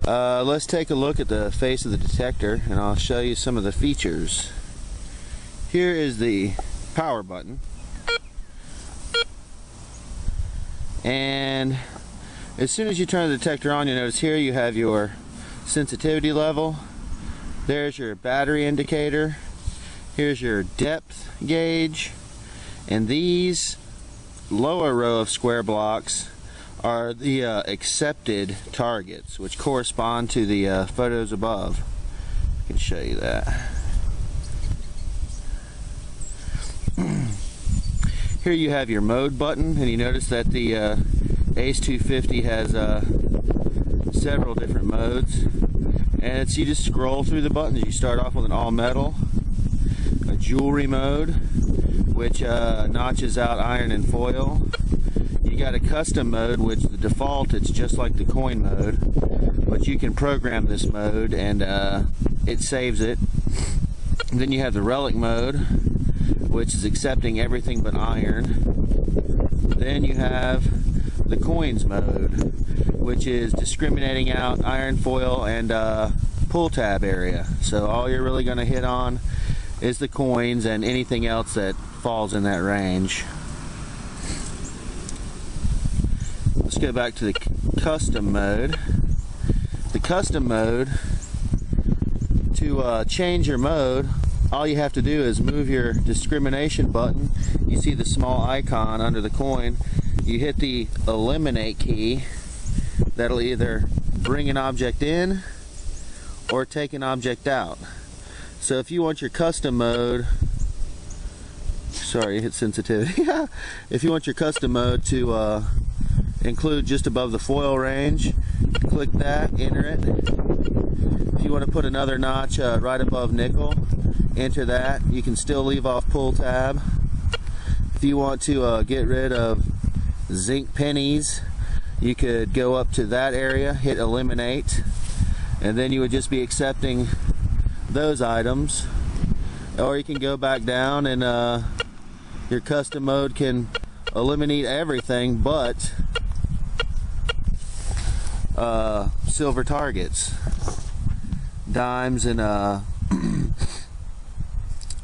Let's take a look at the face of the detector and I'll show you some of the features. Here is the power button, and as soon as you turn the detector on, you notice here you have your sensitivity level. There's your battery indicator. Here's your depth gauge, and these lower row of square blocks are the accepted targets, which correspond to the photos above. I can show you that. Here you have your mode button, and you notice that the ACE 250 has several different modes, and you just scroll through the buttons. You start off with an all metal, a jewelry mode, which notches out iron and foil. You got a custom mode, which the default it's just like the coin mode, but you can program this mode and it saves it. And then you have the relic mode, which is accepting everything but iron. Then you have the coins mode, which is discriminating out iron, foil, and pull tab area. So all you're really going to hit on is the coins and anything else that falls in that range. Let's go back to the custom mode. The custom mode, to change your mode, all you have to do is move your discrimination button. You see the small icon under the coin. You hit the eliminate key. That'll either bring an object in or take an object out. So if you want your custom mode, sorry, hit sensitivity. If you want your custom mode to include just above the foil range, click that, enter it. If you want to put another notch right above nickel, enter that. You can still leave off pull tab. If you want to get rid of zinc pennies, you could go up to that area, hit eliminate, and then you would just be accepting those items. Or you can go back down and your custom mode can eliminate everything but silver targets, dimes, and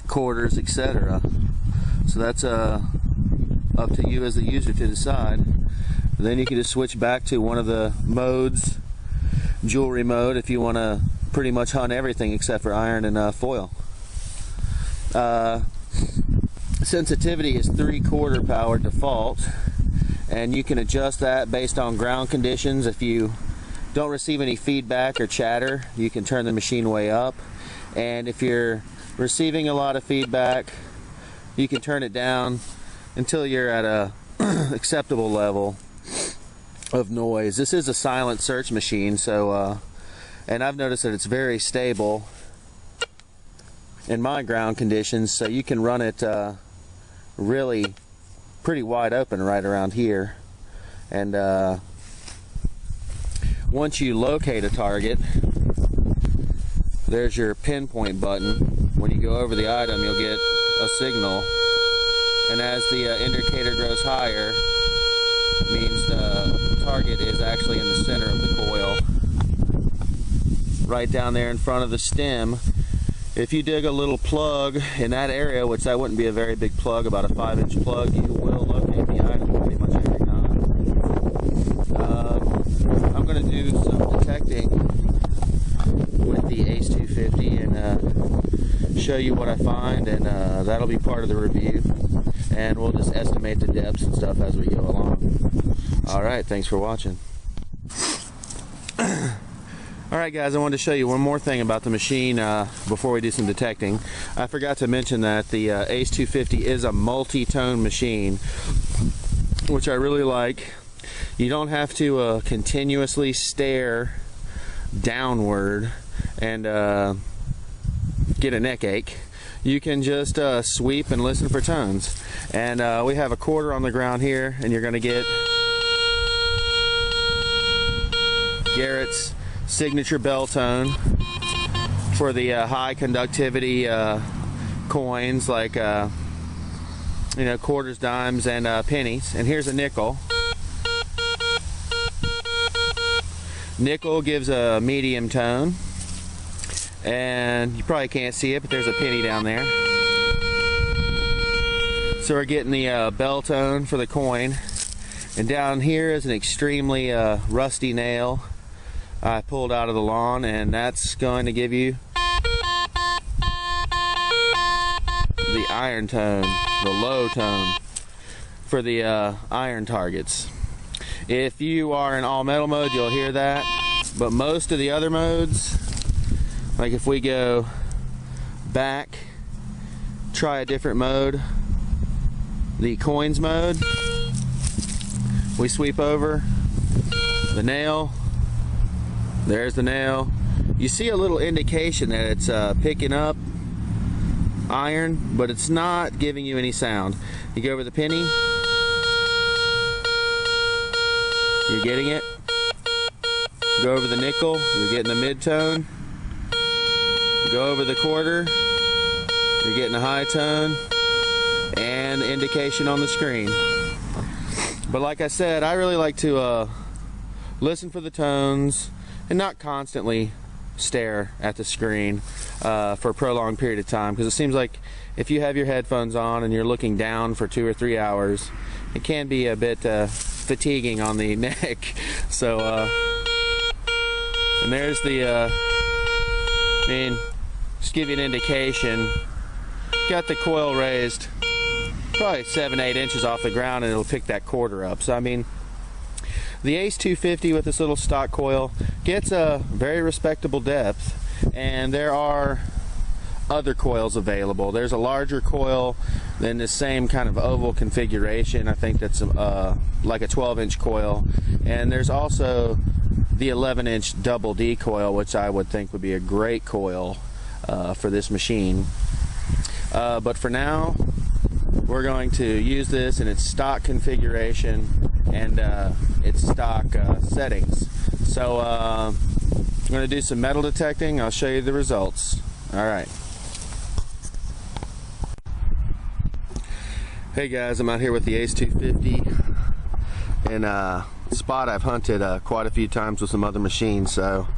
quarters, etc. So that's up to you as the user to decide. Then you can just switch back to one of the modes, jewelry mode, if you want to pretty much hunt everything except for iron and foil. Sensitivity is 3/4 power default, and you can adjust that based on ground conditions. If you don't receive any feedback or chatter, you can turn the machine way up, and if you're receiving a lot of feedback, you can turn it down until you're at a acceptable level of noise. This is a silent search machine, so and I've noticed that it's very stable in my ground conditions, so you can run it really pretty wide open right around here. And once you locate a target, there's your pinpoint button. When you go over the item, you'll get a signal, and as the indicator grows higher, it means the target is actually in the center of the coil, right down there in front of the stem. If you dig a little plug in that area, which that wouldn't be a very big plug, about a 5-inch plug, you will locate the item pretty much every time. I'm going to do some detecting with the ACE 250 and show you what I find, and that'll be part of the review, and we'll just estimate the depths and stuff as we go along. Alright, thanks for watching. Alright guys, I wanted to show you one more thing about the machine before we do some detecting. I forgot to mention that the ACE 250 is a multi-tone machine, which I really like. You don't have to continuously stare downward and get a neck ache. You can just sweep and listen for tones. And we have a quarter on the ground here, and you're going to get Garrett's signature bell tone for the high conductivity coins, like you know, quarters, dimes, and pennies. And here's a nickel. Nickel gives a medium tone, and you probably can't see it, but there's a penny down there. So we're getting the bell tone for the coin, and down here is an extremely rusty nail I pulled out of the lawn, and that's going to give you the iron tone, the low tone for the iron targets. If you are in all metal mode, you'll hear that, but most of the other modes, like if we go back, try a different mode, the coins mode, we sweep over the nail, there's the nail. You see a little indication that it's picking up iron, but it's not giving you any sound. You go over the penny, you're getting it. Go over the nickel, you're getting the mid-tone. Go over the quarter, you're getting a high tone, and the indication on the screen. But like I said, I really like to listen for the tones and not constantly stare at the screen for a prolonged period of time, because it seems like if you have your headphones on and you're looking down for 2 or 3 hours, it can be a bit fatiguing on the neck. So and there's the just give you an indication, got the coil raised probably 7-8 inches off the ground, and it'll pick that quarter up. So I mean, the ACE 250 with this little stock coil gets a very respectable depth, and there are other coils available. There's a larger coil than the same kind of oval configuration. I think that's like a 12-inch coil, and there's also the 11-inch double D coil, which I would think would be a great coil for this machine. But for now, we're going to use this in its stock configuration and its stock settings. So I'm going to do some metal detecting. I'll show you the results. Alright. Hey guys, I'm out here with the ACE 250 in a spot I've hunted quite a few times with some other machines. So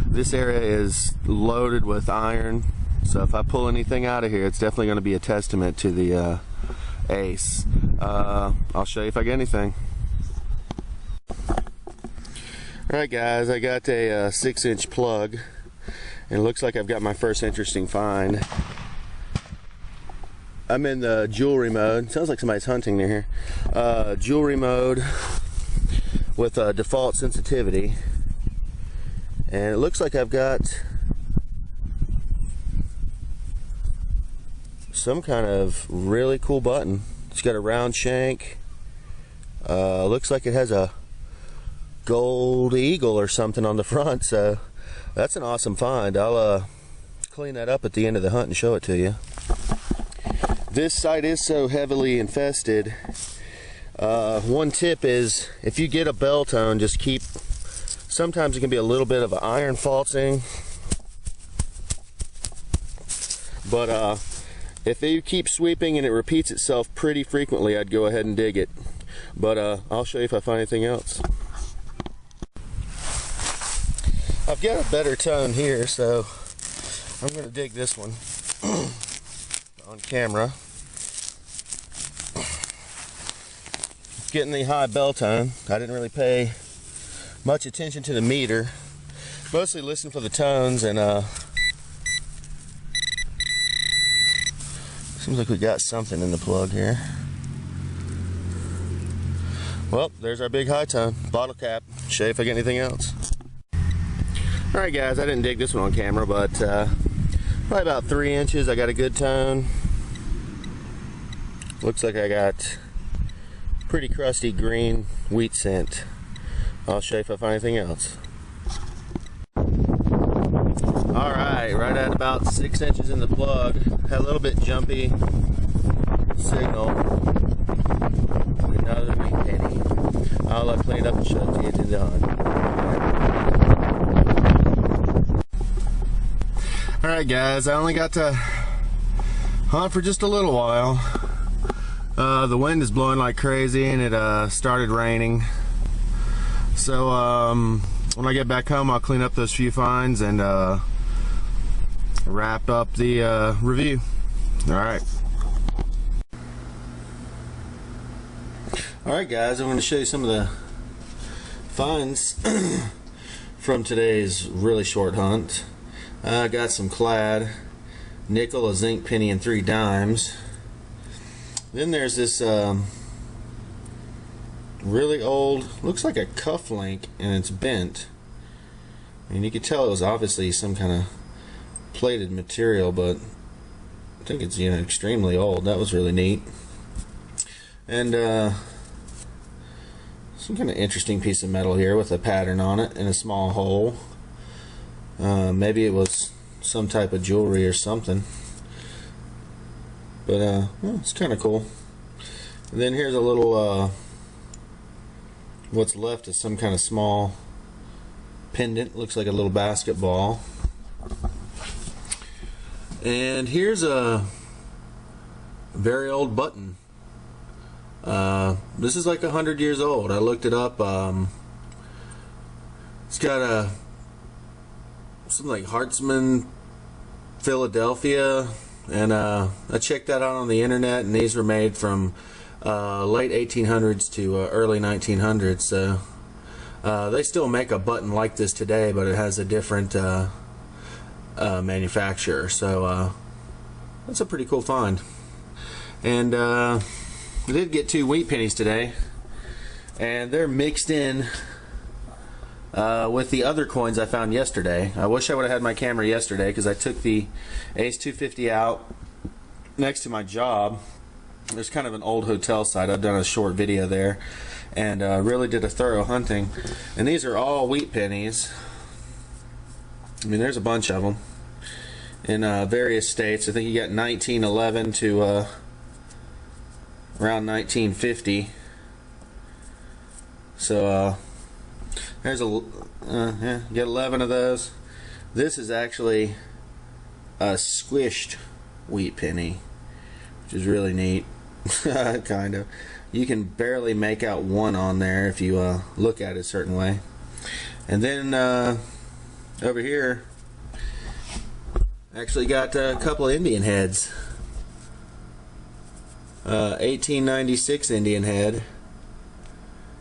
this area is loaded with iron. So if I pull anything out of here, it's definitely going to be a testament to the ACE. I'll show you if I get anything. Alright guys, I got a 6-inch plug, and it looks like I've got my first interesting find. I'm in the jewelry mode. Sounds like somebody's hunting near here. Jewelry mode with default sensitivity, and it looks like I've got some kind of really cool button. It's got a round shank. Looks like it has a gold eagle or something on the front, so that's an awesome find. I'll clean that up at the end of the hunt and show it to you. This site is so heavily infested. One tip is, if you get a bell tone, just keep, sometimes it can be a little bit of an iron falsing, but if you keep sweeping and it repeats itself pretty frequently, I'd go ahead and dig it. But I'll show you if I find anything else. I've got a better tone here, so I'm going to dig this one on camera. Getting the high bell tone. I didn't really pay much attention to the meter. Mostly listen for the tones, and seems like we got something in the plug here. Well, there's our big high tone. Bottle cap. Show you if I get anything else. Alright guys, I didn't dig this one on camera, but probably about 3 inches. I got a good tone. Looks like I got pretty crusty green wheat scent. I'll show you if I find anything else. Alright, right at about 6 inches in the plug. Had a little bit jumpy signal. Another wheat penny. I'll clean it up and show it to you at the end. Alright guys, I only got to hunt for just a little while. The wind is blowing like crazy, and it started raining. So when I get back home, I'll clean up those few finds and wrap up the review. Alright. Alright guys, I'm going to show you some of the finds from today's really short hunt. I got some clad, nickel, a zinc penny, and 3 dimes. Then there's this really old, looks like a cuff link, and it's bent. And you can tell it was obviously some kind of plated material, but I think it's, you know, extremely old. That was really neat. And some kind of interesting piece of metal here with a pattern on it and a small hole. Maybe it was some type of jewelry or something. But well, it's kind of cool. And then here's a little what's left is some kind of small pendant. Looks like a little basketball. And here's a very old button. This is like 100 years old. I looked it up. It's got something like Hartzman, Philadelphia, and I checked that out on the internet, and these were made from late 1800s to early 1900s. So they still make a button like this today, but it has a different manufacturer. So that's a pretty cool find. And we did get 2 wheat pennies today, and they're mixed in with the other coins I found yesterday. I wish I would have had my camera yesterday, because I took the ACE 250 out next to my job. There's kind of an old hotel site. I've done a short video there, and really did a thorough hunting. And these are all wheat pennies. I mean, there's a bunch of them in various states. I think you got 1911 to around 1950. So there's yeah, get 11 of those. This is actually a squished wheat penny, which is really neat. Kind of. You can barely make out one on there if you look at it a certain way. And then over here, actually got a couple of Indian heads. 1896 Indian head,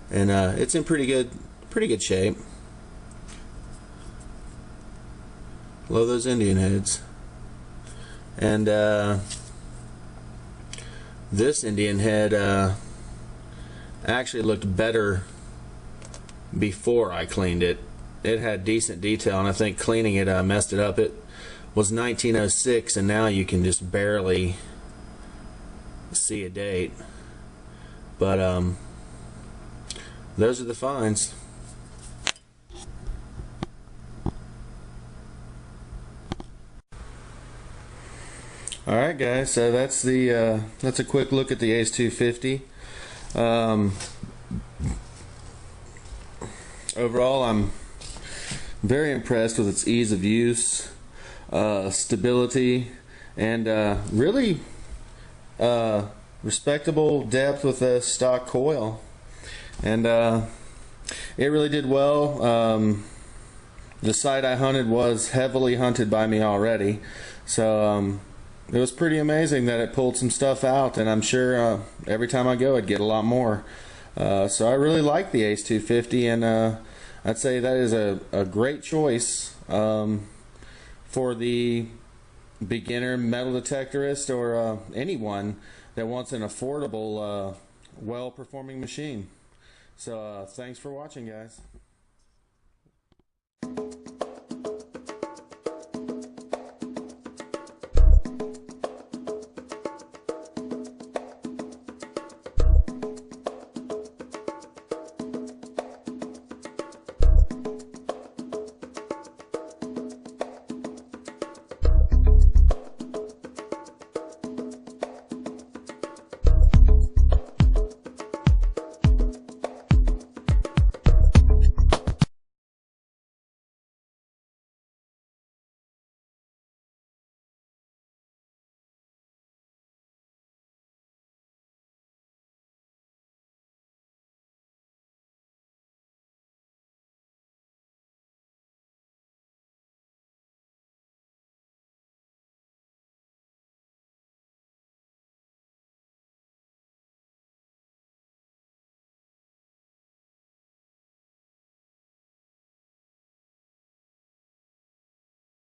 and it's in pretty good shape. Love those Indian heads. And this Indian head actually looked better before I cleaned it. It had decent detail, and I think cleaning it messed it up. It was 1906, and now you can just barely see a date. But those are the finds. Alright guys, so that's a quick look at the ACE 250. Overall, I'm very impressed with its ease of use, stability, and really respectable depth with a stock coil. And it really did well. The site I hunted was heavily hunted by me already, so it was pretty amazing that it pulled some stuff out, and I'm sure every time I go I'd get a lot more. So I really like the ACE 250, and I'd say that is a great choice for the beginner metal detectorist, or anyone that wants an affordable, well-performing machine. So thanks for watching, guys.